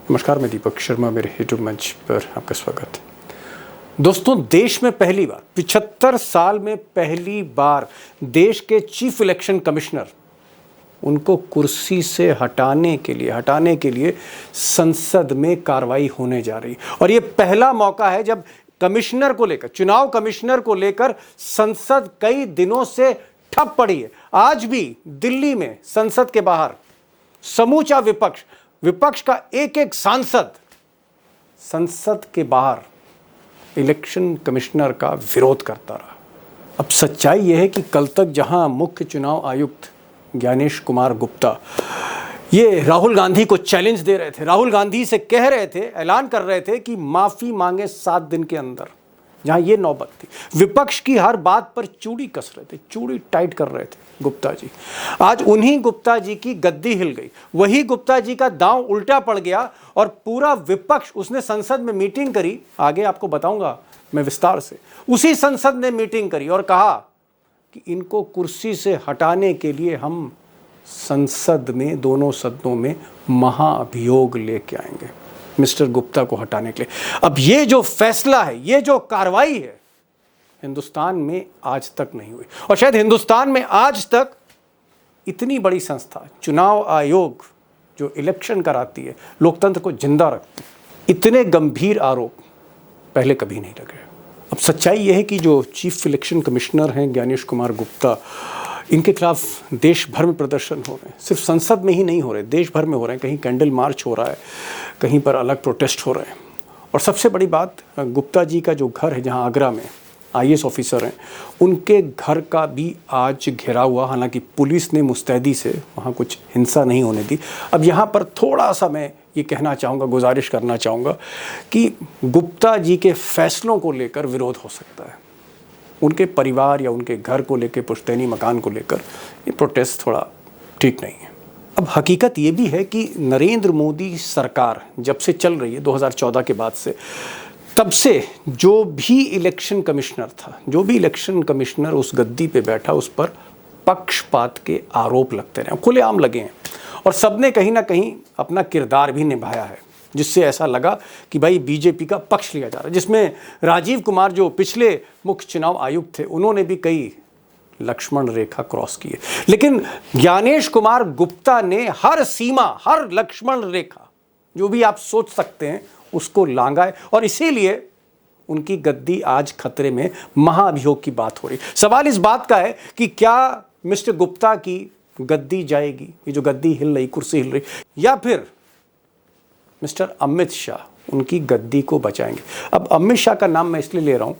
नमस्कार, मैं दीपक शर्मा, मेरे यूट्यूब मंच पर आपका स्वागत है। दोस्तों, देश में पहली बार 75 साल में पहली बार देश के चीफ इलेक्शन कमिश्नर उनको कुर्सी से हटाने के लिए संसद में कार्रवाई होने जा रही और ये पहला मौका है जब कमिश्नर को लेकर, चुनाव कमिश्नर को लेकर संसद कई दिनों से ठप पड़ी है। आज भी दिल्ली में संसद के बाहर समूचा विपक्ष का एक एक सांसद संसद के बाहर इलेक्शन कमिश्नर का विरोध करता रहा। अब सच्चाई यह है कि कल तक जहां मुख्य चुनाव आयुक्त ज्ञानेश कुमार गुप्ता ये राहुल गांधी को चैलेंज दे रहे थे, राहुल गांधी से कह रहे थे, ऐलान कर रहे थे कि माफी मांगे 7 दिन के अंदर, जहां ये नौबत थी, विपक्ष की हर बात पर चूड़ी कस रहे थे, चूड़ी टाइट कर रहे थे गुप्ता जी। आज उन्हीं गुप्ता जी की गद्दी हिल गई, वही गुप्ता जी का दांव उल्टा पड़ गया और पूरा विपक्ष, उसने संसद में मीटिंग करी, आगे आपको बताऊंगा मैं विस्तार से। उसी संसद ने मीटिंग करी और कहा कि इनको कुर्सी से हटाने के लिए हम संसद में, दोनों सदनों में महाअभियोग लेके आएंगे मिस्टर गुप्ता को हटाने के लिए। अब ये जो फैसला है, ये जो कार्रवाई है, हिंदुस्तान में आज तक नहीं हुई और शायद हिंदुस्तान में आज तक इतनी बड़ी संस्था, चुनाव आयोग जो इलेक्शन कराती है, लोकतंत्र को जिंदा रखती है, इतने गंभीर आरोप पहले कभी नहीं लगे। अब सच्चाई यह है कि जो चीफ इलेक्शन कमिश्नर हैं ज्ञानेश कुमार गुप्ता, इनके खिलाफ देश भर में प्रदर्शन हो रहे हैं। सिर्फ संसद में ही नहीं हो रहे, देश भर में हो रहे हैं। कहीं कैंडल मार्च हो रहा है, कहीं पर अलग प्रोटेस्ट हो रहे हैं। और सबसे बड़ी बात, गुप्ता जी का जो घर है जहां आगरा में आईएएस ऑफिसर हैं, उनके घर का भी आज घेराव हुआ। हालांकि पुलिस ने मुस्तैदी से वहां कुछ हिंसा नहीं होने दी। अब यहाँ पर थोड़ा सा मैं ये कहना चाहूँगा, गुजारिश करना चाहूँगा कि गुप्ता जी के फैसलों को लेकर विरोध हो सकता है, उनके परिवार या उनके घर को लेकर, पुश्तैनी मकान को लेकर ये प्रोटेस्ट थोड़ा ठीक नहीं है। अब हकीकत ये भी है कि नरेंद्र मोदी सरकार जब से चल रही है 2014 के बाद से, तब से जो भी इलेक्शन कमिश्नर था, जो भी इलेक्शन कमिश्नर उस गद्दी पे बैठा, उस पर पक्षपात के आरोप लगते रहे, खुलेआम लगे हैं और सबने कहीं ना कहीं अपना किरदार भी निभाया है, जिससे ऐसा लगा कि भाई बीजेपी का पक्ष लिया जा रहा है। जिसमें राजीव कुमार जो पिछले मुख्य चुनाव आयुक्त थे, उन्होंने भी कई लक्ष्मण रेखा क्रॉस की है, लेकिन ज्ञानेश कुमार गुप्ता ने हर सीमा, हर लक्ष्मण रेखा जो भी आप सोच सकते हैं उसको लांघा है और इसीलिए उनकी गद्दी आज खतरे में, महाअभियोग की बात हो रही। सवाल इस बात का है कि क्या मिस्टर गुप्ता की गद्दी जाएगी, ये जो गद्दी हिल रही, कुर्सी हिल रही, या फिर मिस्टर अमित शाह उनकी गद्दी को बचाएंगे। अब अमित शाह का नाम मैं इसलिए ले रहा हूं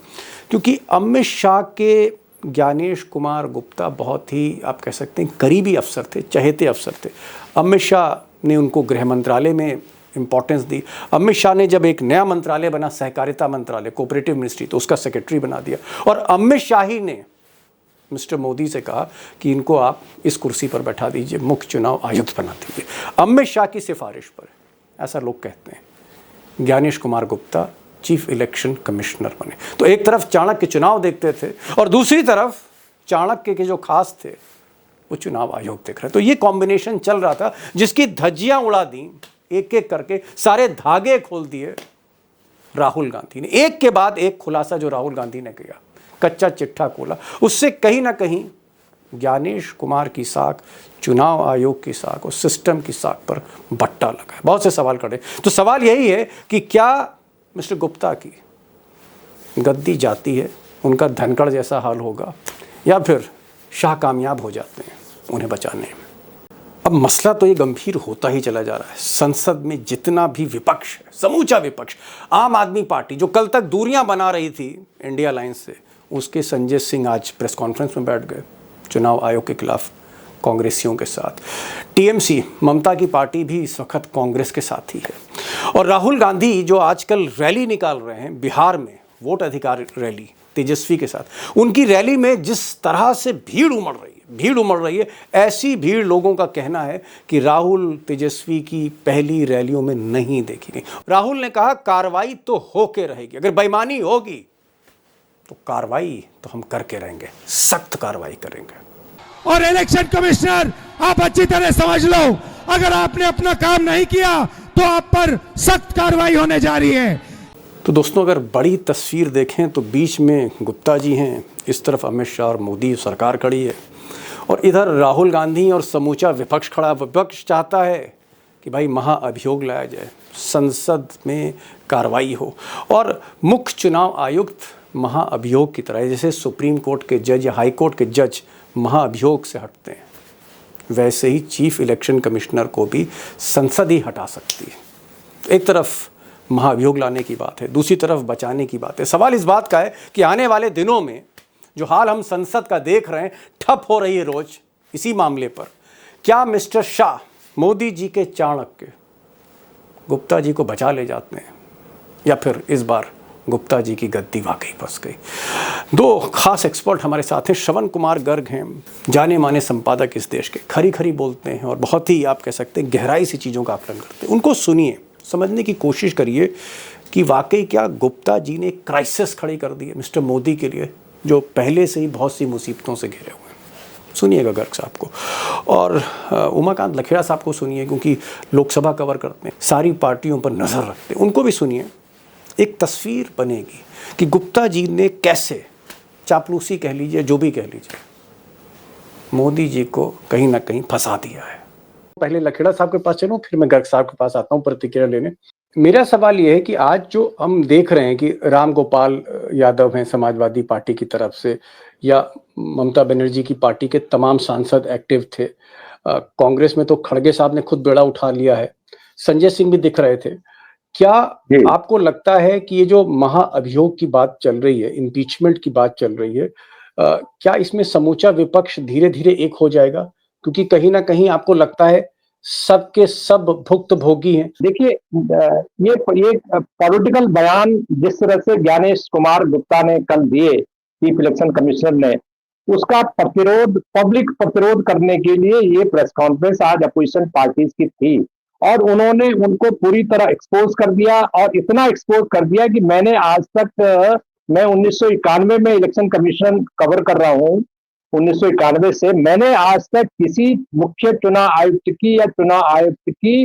क्योंकि अमित शाह के ज्ञानेश कुमार गुप्ता बहुत ही, आप कह सकते हैं, करीबी अफसर थे, चहेते अफसर थे। अमित शाह ने उनको गृह मंत्रालय में इंपॉर्टेंस दी। अमित शाह ने जब एक नया मंत्रालय बना, सहकारिता मंत्रालय, कोऑपरेटिव मिनिस्ट्री, तो उसका सेक्रेटरी बना दिया और अमित शाह ही ने मिस्टर मोदी से कहा कि इनको आप इस कुर्सी पर बैठा दीजिए, मुख्य चुनाव आयुक्त बना दीजिए। अमित शाह की सिफारिश पर, ऐसा लोग कहते हैं, Gyanesh Kumar Gupta chief election commissioner बने। तो एक तरफ चाणक्य चुनाव देखते थे और दूसरी तरफ चाणक्य के जो खास थे वो चुनाव आयोग देख रहे। तो ये कॉम्बिनेशन चल रहा था जिसकी धज्जियां उड़ा दी, एक एक करके सारे धागे खोल दिए राहुल गांधी ने। एक के बाद एक खुलासा जो राहुल गांधी ने किया, कच्चा चिट्ठा खोला, उससे कहीं ना कहीं ज्ञानेश कुमार की साख, चुनाव आयोग की साख और सिस्टम की साख पर बट्टा लगा है। बहुत से सवाल खड़े। तो सवाल यही है कि क्या मिस्टर गुप्ता की गद्दी जाती है, उनका धनखड़ जैसा हाल होगा, या फिर शाह कामयाब हो जाते हैं उन्हें बचाने में। अब मसला तो ये गंभीर होता ही चला जा रहा है। संसद में जितना भी विपक्ष है, समूचा विपक्ष, आम आदमी पार्टी जो कल तक दूरियां बना रही थी इंडिया अलायंस से, उसके संजय सिंह आज प्रेस कॉन्फ्रेंस में बैठ गए चुनाव आयोग के खिलाफ कांग्रेसियों के साथ। टीएमसी, ममता की पार्टी भी इस वक्त कांग्रेस के साथ ही है। और राहुल गांधी जो आजकल रैली निकाल रहे हैं बिहार में, वोट अधिकार रैली तेजस्वी के साथ, उनकी रैली में जिस तरह से भीड़ उमड़ रही है, ऐसी भीड़ लोगों का कहना है कि राहुल तेजस्वी की पहली रैलियों में नहीं देखी गई। राहुल ने कहा कार्रवाई तो होके रहेगी, अगर बेईमानी होगी तो कार्रवाई तो हम करके रहेंगे, सख्त कार्रवाई करेंगे। और इलेक्शन कमिश्नर, आप अच्छी तरह समझ लो, अगर आपने अपना काम नहीं किया तो आप पर सख्त कार्रवाई होने जा रही है। तो दोस्तों, अगर बड़ी तस्वीर देखें तो बीच में गुप्ता जी हैं, इस तरफ अमित शाह और मोदी सरकार खड़ी है, और इधर राहुल गांधी और समूचा विपक्ष खड़ा। विपक्ष चाहता है कि भाई महाअभियोग लाया जाए, संसद में कार्रवाई हो, और मुख्य चुनाव आयुक्त महाअभियोग की तरह, जैसे सुप्रीम कोर्ट के जज या हाई कोर्ट के जज महाअभियोग से हटते हैं, वैसे ही चीफ इलेक्शन कमिश्नर को भी संसद ही हटा सकती है। एक तरफ महाअभियोग लाने की बात है, दूसरी तरफ बचाने की बात है। सवाल इस बात का है कि आने वाले दिनों में जो हाल हम संसद का देख रहे हैं, ठप हो रही है रोज इसी मामले पर, क्या मिस्टर शाह मोदी जी के चाणक्य गुप्ता जी को बचा ले जाते हैं, या फिर इस बार गुप्ता जी की गद्दी वाकई फंस गई? दो खास एक्सपर्ट हमारे साथ हैं। श्रवण कुमार गर्ग हैं, जाने माने संपादक इस देश के, खरी खरी बोलते हैं और बहुत ही आप कह सकते हैं गहराई से चीज़ों का आकलन करते हैं। उनको सुनिए, समझने की कोशिश करिए कि वाकई क्या गुप्ता जी ने क्राइसिस खड़ी कर दी है मिस्टर मोदी के लिए, जो पहले से ही बहुत सी मुसीबतों से घिरे हुए हैं। सुनिएगा गर्ग साहब को, और उमाकांत लखेड़ा साहब को सुनिए, क्योंकि लोकसभा कवर करते हैं, सारी पार्टियों पर नज़र रखते हैं, उनको भी सुनिए। एक तस्वीर बनेगी कि गुप्ता जी ने कैसे, चापलूसी कह लीजिए, जो भी कह लीजिए, मोदी जी को कहीं ना कहीं फंसा दिया है। पहले लखेड़ा साहब के पास चलूं, फिर मैं गर्ग साहब के पास आता हूं प्रतिक्रिया लेने। मेरा सवाल यह है कि आज जो हम देख रहे हैं कि राम गोपाल यादव हैं समाजवादी पार्टी की तरफ से, या ममता बनर्जी की पार्टी के तमाम सांसद एक्टिव थे, कांग्रेस में तो खड़गे साहब ने खुद बेड़ा उठा लिया है, संजय सिंह भी दिख रहे थे। क्या आपको लगता है कि ये जो महाअभियोग की बात चल रही है, इम्पीचमेंट की बात चल रही है, क्या इसमें समूचा विपक्ष धीरे धीरे एक हो जाएगा? क्योंकि कहीं ना कहीं आपको लगता है सबके सब भुक्तभोगी हैं। देखिए, ये पॉलिटिकल बयान जिस तरह से ज्ञानेश कुमार गुप्ता ने कल दिए, चीफ इलेक्शन कमिश्नर ने, उसका प्रतिरोध, पब्लिक प्रतिरोध करने के लिए ये प्रेस कॉन्फ्रेंस आज अपोजिशन पार्टीज की थी, और उन्होंने उनको पूरी तरह एक्सपोज कर दिया, और इतना एक्सपोज कर दिया कि मैंने आज तक, मैं 1991 में इलेक्शन कमीशन कवर कर रहा हूँ, 1991 से मैंने आज तक किसी मुख्य चुनाव आयुक्त की या चुनाव आयुक्त की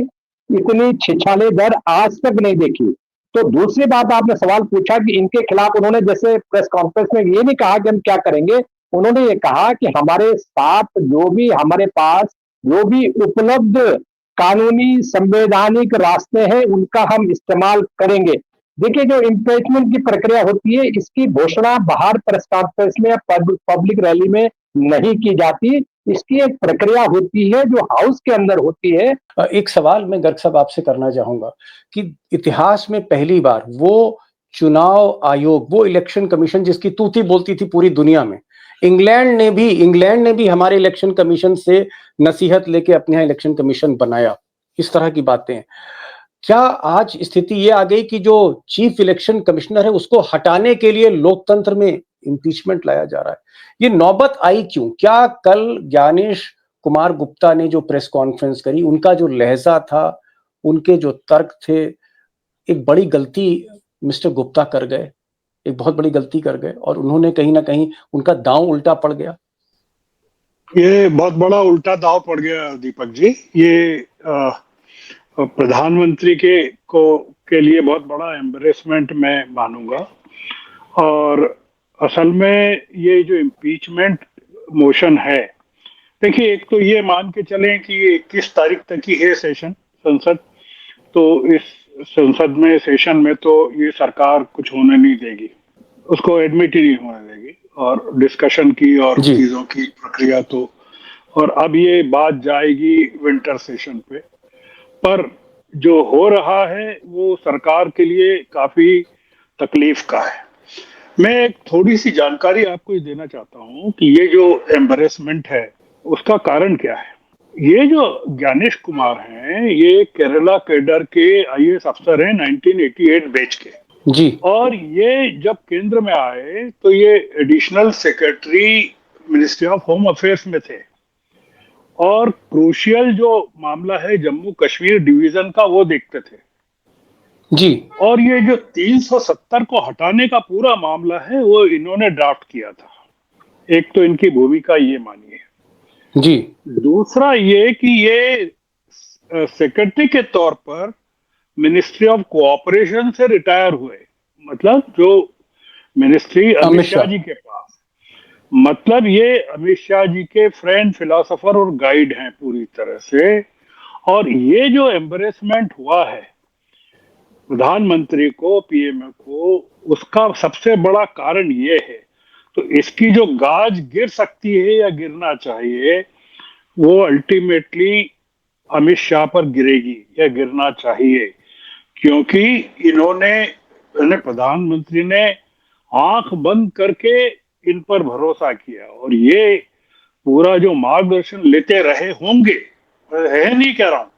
इतनी छिछाले दर आज तक नहीं देखी। तो दूसरी बात, आपने सवाल पूछा कि इनके खिलाफ उन्होंने जैसे प्रेस कॉन्फ्रेंस में ये नहीं कहा कि हम क्या करेंगे, उन्होंने ये कहा कि हमारे साथ जो भी, हमारे पास जो भी उपलब्ध कानूनी संवैधानिक रास्ते हैं उनका हम इस्तेमाल करेंगे। देखिए, जो इम्पीचमेंट की प्रक्रिया होती है, इसकी घोषणा बाहर प्रेस कॉन्फ्रेंस में या पब्लिक रैली में नहीं की जाती, इसकी एक प्रक्रिया होती है जो हाउस के अंदर होती है। एक सवाल मैं गर्ग साहब आपसे करना चाहूंगा कि इतिहास में पहली बार वो चुनाव आयोग, वो इलेक्शन कमीशन जिसकी तूती बोलती थी पूरी दुनिया में, इंग्लैंड ने भी हमारे इलेक्शन कमीशन से नसीहत लेके अपने यहाँ इलेक्शन कमीशन बनाया। इस तरह की बातें हैं। क्या आज स्थिति ये आ गई कि जो चीफ इलेक्शन कमिश्नर है उसको हटाने के लिए लोकतंत्र में इम्पीचमेंट लाया जा रहा है? ये नौबत आई क्यों? क्या कल ज्ञानेश कुमार गुप्ता ने जो प्रेस कॉन्फ्रेंस करी, उनका जो लहजा था, उनके जो तर्क थे, एक बड़ी गलती मिस्टर गुप्ता कर गए, एक बहुत बड़ी गलती कर गए, और उन्होंने कहीं ना कहीं उनका दांव उल्टा पड़ गया। ये बहुत बड़ा उल्टा दांव पड़ गया दीपक जी। ये प्रधानमंत्री के लिए बहुत बड़ा एम्बरेसमेंट मैं मानूंगा। और असल में ये जो इम्पीचमेंट मोशन है, देखिए, एक तो ये मान के चलें कि ये 21 तारीख तक ही है सेशन संसद, तो इस संसद में, सेशन में तो ये सरकार कुछ होने नहीं देगी, उसको एडमिट ही नहीं होने देगी, और डिस्कशन की और चीजों की प्रक्रिया तो, और अब ये बात जाएगी विंटर सेशन पे। पर जो हो रहा है वो सरकार के लिए काफी तकलीफ का है। मैं एक थोड़ी सी जानकारी आपको देना चाहता हूं कि ये जो एम्बरेसमेंट है उसका कारण क्या है। ये जो ज्ञानेश कुमार हैं, ये केरला कैडर के आईएएस अफसर हैं, 1988 बैच के जी। और ये जब केंद्र में आए तो ये additional secretary ministry of home affairs में थे, और क्रूशियल जो मामला है जम्मू कश्मीर डिवीजन का वो देखते थे जी। और ये जो 370 को हटाने का पूरा मामला है वो इन्होंने ड्राफ्ट किया था। एक तो इनकी भूमिका ये मानिए जी। दूसरा ये कि ये सेक्रेटरी के तौर पर मिनिस्ट्री ऑफ कोऑपरेशन से रिटायर हुए। मतलब जो मिनिस्ट्री अमित शाह जी के पास, मतलब ये अमित शाह जी के फ्रेंड, फिलोसोफर और गाइड हैं पूरी तरह से। और ये जो एम्बरेसमेंट हुआ है प्रधानमंत्री को, पीएम को, उसका सबसे बड़ा कारण ये है। तो इसकी जो गाज गिर सकती है या गिरना चाहिए, वो अल्टीमेटली अमित शाह पर गिरेगी या गिरना चाहिए, क्योंकि प्रधानमंत्री ने आंख बंद करके इन पर भरोसा किया और ये पूरा जो मार्गदर्शन लेते रहे होंगे, है नहीं कह रहा हूं,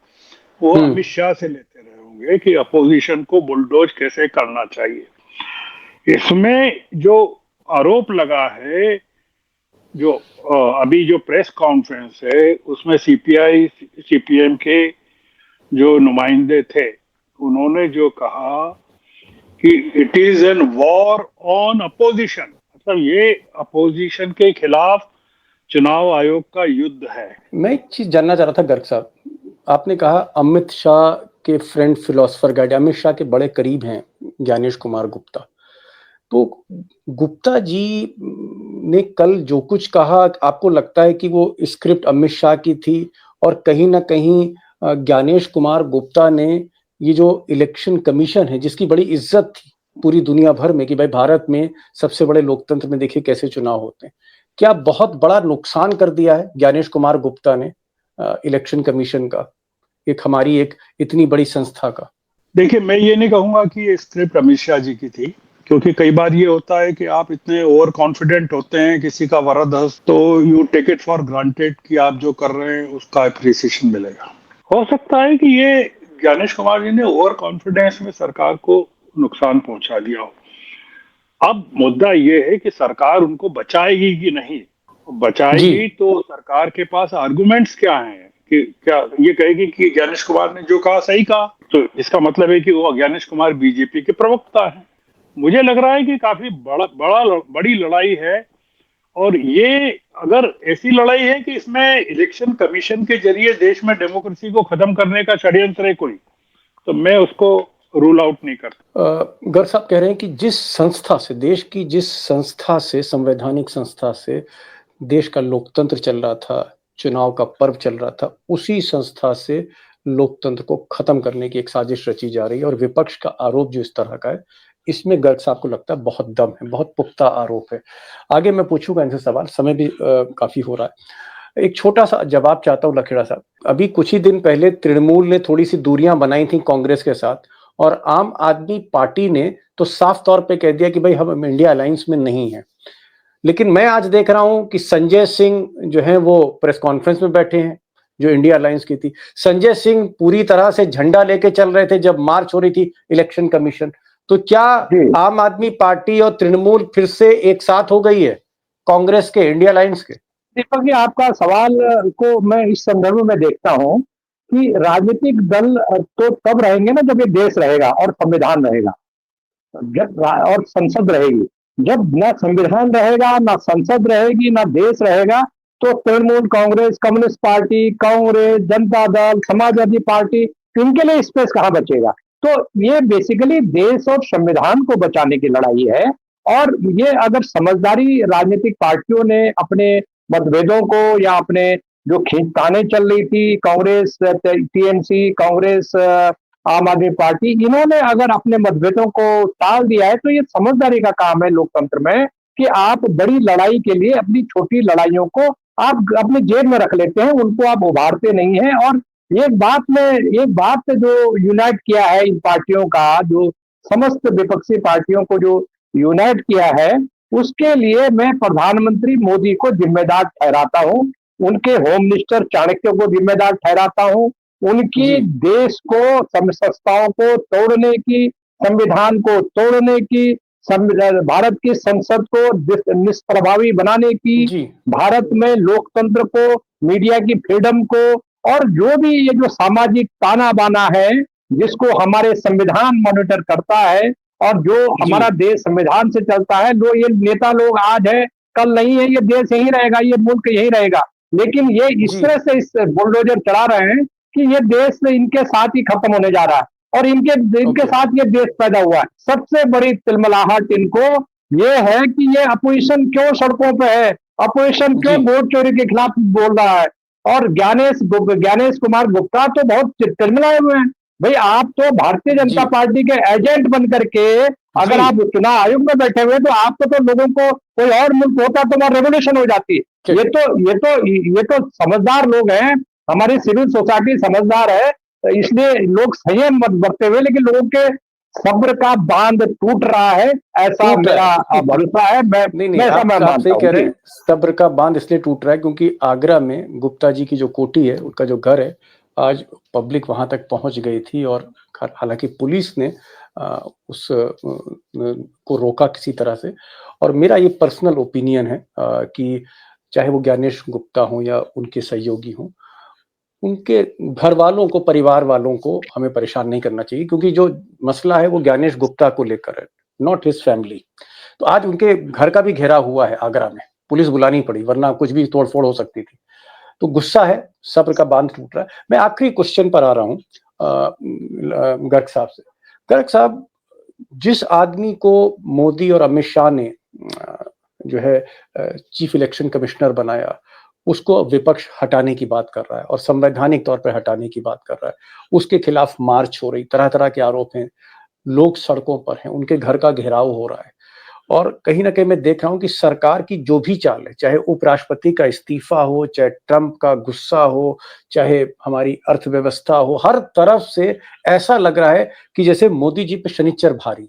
वो अमित शाह से लेते रहे होंगे कि अपोजिशन को बुलडोज कैसे करना चाहिए। इसमें जो आरोप लगा है, जो अभी जो प्रेस कॉन्फ्रेंस है उसमें सीपीआई सीपीएम के जो नुमाइंदे थे, उन्होंने जो कहा कि it is an war on opposition, मतलब ये अपोजिशन के खिलाफ चुनाव आयोग का युद्ध है। मैं एक चीज जानना चाह रहा था गर्ग साहब, आपने कहा अमित शाह के friend, philosopher guide, Amit Shah के बड़े करीब हैं ज्ञानेश कुमार गुप्ता। तो गुप्ता जी ने कल जो कुछ कहा, आपको लगता है कि वो स्क्रिप्ट अमित शाह की थी और कहीं ना कहीं ज्ञानेश कुमार गुप्ता ने ये जो इलेक्शन कमीशन है, जिसकी बड़ी इज्जत थी पूरी दुनिया भर में कि भाई भारत में सबसे बड़े लोकतंत्र में देखिए कैसे चुनाव होते हैं, क्या बहुत बड़ा नुकसान कर दिया है ज्ञानेश कुमार गुप्ता ने इलेक्शन कमीशन का, एक हमारी एक इतनी बड़ी संस्था का? देखिए, मैं ये नहीं कहूंगा कि ये स्क्रिप्ट अमित शाह जी की थी, क्योंकि कई बार ये होता है कि आप इतने ओवर कॉन्फिडेंट होते हैं किसी का वरद हस्त, तो you take it for granted कि आप जो कर रहे हैं उसका अप्रिसिएशन मिलेगा। हो सकता है कि ये ज्ञानेश कुमार जी ने ओवर कॉन्फिडेंस में सरकार को नुकसान पहुंचा दिया हो। अब मुद्दा ये है कि सरकार उनको बचाएगी कि नहीं बचाएगी, तो सरकार के पास आर्गुमेंट्स क्या हैं कि क्या ये कहेगी कि ज्ञानेश कुमार ने जो कहा सही कहा, तो इसका मतलब है कि वो ज्ञानेश कुमार बीजेपी के प्रवक्ता हैं। मुझे लग रहा है कि काफी बड़ी लड़ाई है, और ये अगर ऐसी लड़ाई है कि इसमें इलेक्शन कमीशन के जरिए देश में डेमोक्रेसी को खत्म करने का षड्यंत्र है कोई, तो मैं उसको रूल आउट नहीं करता। गर्ग साहब कह रहे हैं कि जिस संस्था से, देश की जिस संस्था से, संवैधानिक संस्था से देश का लोकतंत्र चल रहा था, चुनाव का पर्व चल रहा था, उसी संस्था से लोकतंत्र को खत्म करने की एक साजिश रची जा रही है। और विपक्ष का आरोप जो इस तरह का है, इसमें गर्ग साहब को लगता है बहुत दम है, बहुत पुख्ता आरोप है। आगे मैं पूछूंगा इनसे सवाल, समय भी काफी हो रहा है। एक छोटा सा जवाब चाहता हूँ लखेड़ा साहब। अभी कुछ ही दिन पहले तृणमूल ने थोड़ी सी दूरियां बनाई थी कांग्रेस के साथ, और आम आदमी पार्टी ने तो साफ तौर पे कह दिया कि भाई हम इंडिया अलायंस में नहीं है। लेकिन मैं आज देख रहा हूं कि संजय सिंह जो है वो प्रेस कॉन्फ्रेंस में बैठे हैं, जो इंडिया अलायंस की थी। संजय सिंह पूरी तरह से झंडा लेके चल रहे थे जब मार्च हो रही थी इलेक्शन कमीशन। तो क्या आम आदमी पार्टी और तृणमूल फिर से एक साथ हो गई है कांग्रेस के, इंडिया अलायंस के? दीपक जी, आपका सवाल को मैं इस संदर्भ में देखता हूं कि राजनीतिक दल तो तब रहेंगे ना जब ये देश रहेगा और संविधान रहेगा, जब और संसद रहेगी। जब ना संविधान रहेगा, ना संसद रहेगी, ना देश रहेगा, तो Trinamool Congress, communist party, Congress, Janata Dal, Samajwadi party, इनके लिए स्पेस कहां बचेगा? तो ये बेसिकली देश और संविधान को बचाने की लड़ाई है। और ये अगर समझदारी राजनीतिक पार्टियों ने अपने मतभेदों को, या अपने जो खींचताने चल रही थी, कांग्रेस, टीएमसी, कांग्रेस, आम आदमी पार्टी, इन्होंने अगर अपने मतभेदों को टाल दिया है, तो ये समझदारी का काम है लोकतंत्र में कि आप बड़ी लड़ाई के लिए अपनी छोटी लड़ाइयों को आप अपने जेब में रख लेते हैं, उनको आप उभारते नहीं हैं। और एक बात जो यूनाइट किया है इन पार्टियों का, जो समस्त विपक्षी पार्टियों को जो यूनाइट किया है, उसके लिए मैं प्रधानमंत्री मोदी को जिम्मेदार ठहराता हूं, उनके होम मिनिस्टर चाणक्य को जिम्मेदार ठहराता हूं, उनकी देश को, संस्थाओं को तोड़ने की, संविधान को तोड़ने की, भारत की संसद को निष्प्रभावी बनाने की, भारत में लोकतंत्र को, मीडिया की फ्रीडम को, और जो भी ये जो सामाजिक ताना बाना है जिसको हमारे संविधान मॉनिटर करता है, और जो हमारा देश संविधान से चलता है, जो ये नेता लोग आज है कल नहीं है, ये देश यही रहेगा, ये मुल्क यही रहेगा। लेकिन ये इस तरह से इस बुलडोजर चला रहे हैं कि ये देश इनके साथ ही खत्म होने जा रहा है। और इनके Okay. साथ ये देश पैदा हुआ है। सबसे बड़ी तिलमिलाहट इनको ये है कि ये अपोजिशन क्यों सड़कों पे है, अपोजिशन क्यों जी। वोट चोरी के खिलाफ बोल रहा है। और ज्ञानेश कुमार गुप्ता तो बहुत तिलमिलाए हुए हैं। भाई आप तो भारतीय जनता जी। पार्टी के एजेंट बन करके अगर जी। आप चुनाव आयोग में बैठे हुए तो आपको तो लोगों को कोई और मुल्क होता तो वहां रेवोल्यूशन हो जाती। ये तो समझदार लोग हैं, हमारी सिविल सोसाइटी समझदार है, इसलिए लोग संयम मत बरते हुए, लेकिन लोगों के सब्र का बांध टूट रहा है, ऐसा टूट रहा है मेरा भरोसा है। नहीं, मैं ऐसा मैं आप मानता सही कह हूँ रहे जी। हैं। सब्र का बांध इसलिए टूट रहा है क्योंकि आगरा में गुप्ता जी की जो कोठी है, उनका जो घर है, आज पब्लिक वहां तक पहुंच गई थी और हालांकि पुलिस ने उस को रोका किसी तरह से। और मेरा ये पर्सनल ओपिनियन है कि चाहे वो ज्ञानेश गुप्ता हो या उनके सहयोगी हों, उनके घर वालों को, परिवार वालों को हमें परेशान नहीं करना चाहिए, क्योंकि जो मसला है वो ज्ञानेश गुप्ता को लेकर है, नॉट हिज फैमिली। तो आज उनके घर का भी घेराव हुआ है आगरा में, पुलिस बुलानी पड़ी, वरना कुछ भी तोड़फोड़ हो सकती थी। तो गुस्सा है, सब्र का बांध टूट रहा है। मैं आखिरी क्वेश्चन पर आ रहा हूँ गर्ग साहब से। गर्ग साहब, जिस आदमी को मोदी और अमित शाह ने जो है चीफ इलेक्शन कमिश्नर बनाया, उसको विपक्ष हटाने की बात कर रहा है और संवैधानिक तौर पर हटाने की बात कर रहा है, उसके खिलाफ मार्च हो रही, तरह तरह के आरोप हैं, लोग सड़कों पर हैं, उनके घर का घेराव हो रहा है। और कहीं ना कहीं मैं देख रहा हूं कि सरकार की जो भी चाल है, चाहे उपराष्ट्रपति का इस्तीफा हो, चाहे ट्रंप का गुस्सा हो, चाहे हमारी अर्थव्यवस्था हो, हर तरफ से ऐसा लग रहा है कि जैसे मोदी जी पे शनिचर भारी है।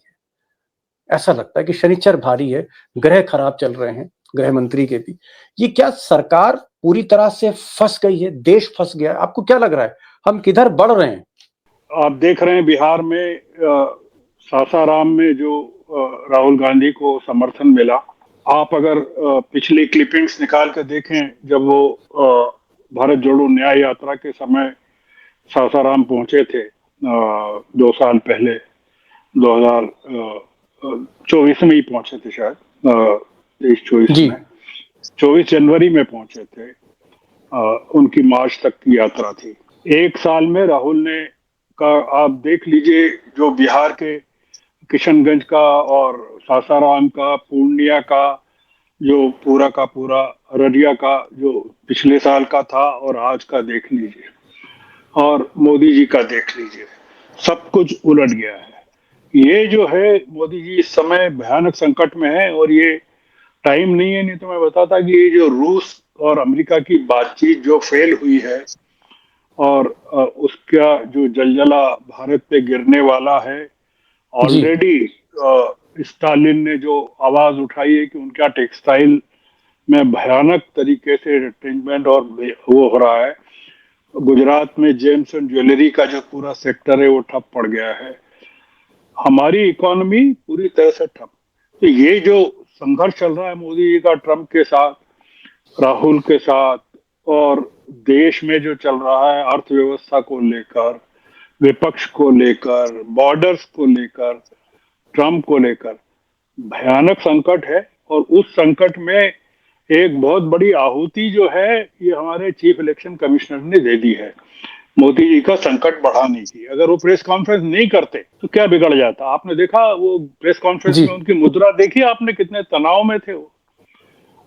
ऐसा लगता है कि शनिचर भारी है, ग्रह खराब चल रहे हैं, गृह मंत्री के भी। ये क्या सरकार पूरी तरह से फंस गई है, देश फंस गया है? आपको क्या लग रहा है, हम किधर बढ़ रहे हैं? आप देख रहे हैं बिहार में सासाराम में जो राहुल गांधी को समर्थन मिला। आप अगर पिछली क्लिपिंग्स निकाल कर देखें, जब वो भारत जोड़ो न्याय यात्रा के समय सासाराम पहुंचे थे 2 साल पहले, 2024 में ही पहुंचे थे शायद, 23-24 में, 24 जनवरी में पहुंचे थे। उनकी मार्च तक की यात्रा थी। एक साल में राहुल ने का आप देख लीजिए, जो बिहार के किशनगंज का और सासाराम का, पूर्णिया का, जो पूरा का पूरा अररिया का जो पिछले साल का था और आज का देख लीजिए, और मोदी जी का देख लीजिए, सब कुछ उलट गया है। ये जो है, मोदी जी इस समय भयानक संकट में है। और ये टाइम नहीं है, नहीं तो मैं बताता कि ये जो रूस और अमेरिका की बातचीत जो फेल हुई है, और उसका जो जलजला भारत पे गिरने वाला है, ऑलरेडी स्टालिन ने जो आवाज उठाई है कि उनका टेक्सटाइल में भयानक तरीके से रिट्रेंचमेंट और वो हो रहा है। गुजरात में जेम्स एंड ज्वेलरी का जो पूरा सेक्टर है वो ठप पड़ गया है। हमारी इकोनॉमी पूरी तरह से ठप। तो ये जो संघर्ष चल रहा है मोदी जी का ट्रंप के साथ, राहुल के साथ, और देश में जो चल रहा है अर्थव्यवस्था को लेकर, विपक्ष को लेकर, बॉर्डर्स को लेकर, ट्रंप को लेकर, भयानक संकट है। और उस संकट में एक बहुत बड़ी आहुति जो है, ये हमारे चीफ इलेक्शन कमिश्नर ने दे दी है मोदी जी का संकट बढ़ाने की। अगर वो प्रेस कॉन्फ्रेंस नहीं करते तो क्या बिगड़ जाता? आपने देखा वो प्रेस कॉन्फ्रेंस में उनकी मुद्रा देखी आपने, कितने तनाव में थे वो।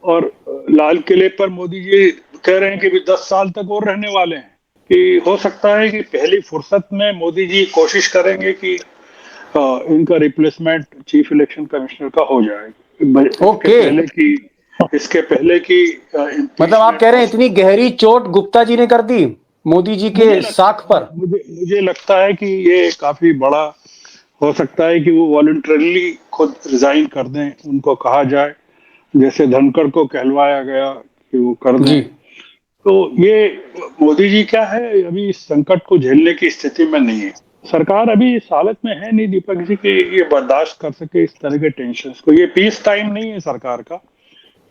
और लाल किले पर मोदी जी कह रहे हैं कि भी 10 साल तक और रहने वाले हैं, कि हो सकता है कि पहली फुर्सत में मोदी जी कोशिश करेंगे कि इनका रिप्लेसमेंट चीफ इलेक्शन कमिश्नर का हो जाए। इसके पहले की मतलब आप कह रहे हैं इतनी गहरी चोट गुप्ता जी ने कर दी मोदी जी के साख पर? मुझे लगता है कि ये काफी बड़ा हो सकता है कि वो वॉलंटरली खुद रिजाइन कर दें, उनको कहा जाए, जैसे धनखड़ को कहलवाया गया कि वो कर दें। तो ये मोदी जी क्या है, अभी इस संकट को झेलने की स्थिति में नहीं है। सरकार अभी इस हालत में है नहीं दीपक जी कि ये बर्दाश्त कर सके इस तरह के टेंशन को। ये पीस टाइम नहीं है सरकार का,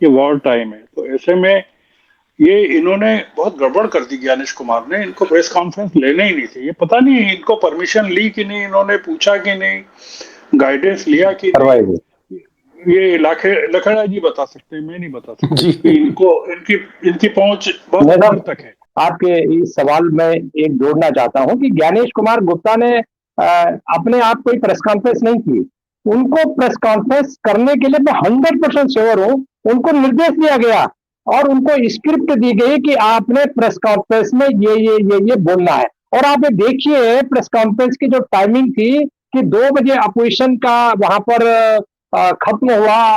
ये वॉर टाइम है। तो ऐसे में ये इन्होंने बहुत गड़बड़ कर दी ज्ञानेश कुमार ने। इनको प्रेस कॉन्फ्रेंस लेने ही नहीं थे। ये पता नहीं इनको परमिशन ली कि नहीं, इन्होंने पूछा कि नहीं, गाइडेंस लिया कि नहीं, ये लखेड़ा जी बता सकते हैं, मैं नहीं बता सकता कि इनको इनकी पहुंच बहुत दूर तक है। आपके इस सवाल में एक जोड़ना चाहता हूं कि ज्ञानेश कुमार गुप्ता ने अपने आप कोई प्रेस कॉन्फ्रेंस नहीं की। उनको प्रेस कॉन्फ्रेंस करने के लिए मैं 100% श्योर हूं, उनको निर्देश दिया गया और उनको स्क्रिप्ट दी गई कि आपने प्रेस कॉन्फ्रेंस में ये बोलना है। और आप ये देखिए प्रेस कॉन्फ्रेंस की जो टाइमिंग थी कि 2 बजे अपोजिशन का वहां पर खत्म हुआ,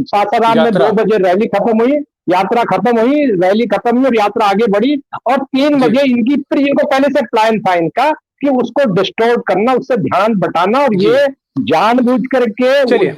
सासाराम में 2 बजे रैली खत्म हुई, यात्रा खत्म हुई, रैली खत्म हुई और यात्रा आगे बढ़ी और 3 बजे इनकी फिर इनको पहले से प्लान था इनका कि उसको डिस्टॉर्ट करना, उससे ध्यान बटाना और ये जानबूझ बड़ी करके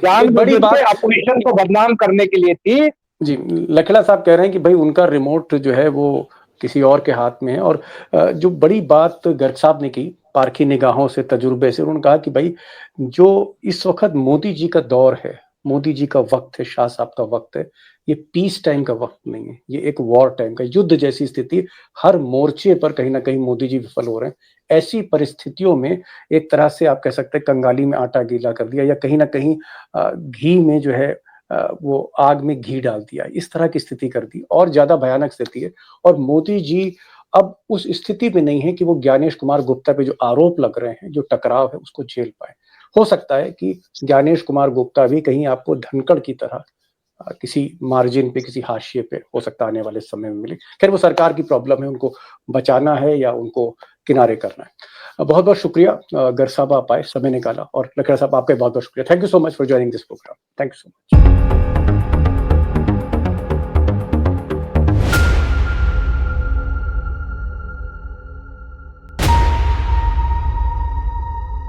बात अपोजिशन को बदनाम करने के लिए थी। जी, लखेड़ा साहब कह रहे हैं कि भाई उनका रिमोट जो है वो किसी और के हाथ में है। और जो बड़ी बात गर्ग साहब ने की पारखी निगाहों से, तजुर्बे से, उन्होंने कहा कि भाई जो इस वक्त मोदी जी का दौर है, मोदी जी का वक्त है, शाह साहब का वक्त है, ये पीस टाइम का वक्त नहीं है, ये एक वॉर टाइम का, युद्ध जैसी स्थिति, हर मोर्चे पर कहीं ना कहीं मोदी जी विफल हो रहे हैं। ऐसी परिस्थितियों में एक तरह से आप कह सकते हैं कंगाली में आटा गीला कर दिया या कहीं ना कहीं घी में जो है वो आग में घी डाल दिया, इस तरह की स्थिति कर दी और ज्यादा भयानक स्थिति है। और मोदी जी अब उस स्थिति में नहीं है कि वो ज्ञानेश कुमार गुप्ता पे जो आरोप लग रहे हैं, जो टकराव है, उसको झेल पाए। हो सकता है कि ज्ञानेश कुमार गुप्ता भी कहीं आपको धनखड़ की तरह किसी मार्जिन पे, किसी हाशिए पे हो सकता है आने वाले समय में मिले। खैर वो सरकार की प्रॉब्लम है, उनको बचाना है या उनको किनारे करना है। बहुत बहुत शुक्रिया गर्ग साहब, आप आए, समय निकाला। और लखेड़ा साहब आपका बहुत बहुत शुक्रिया। Thank you so much for joining this programme. Thank you so much.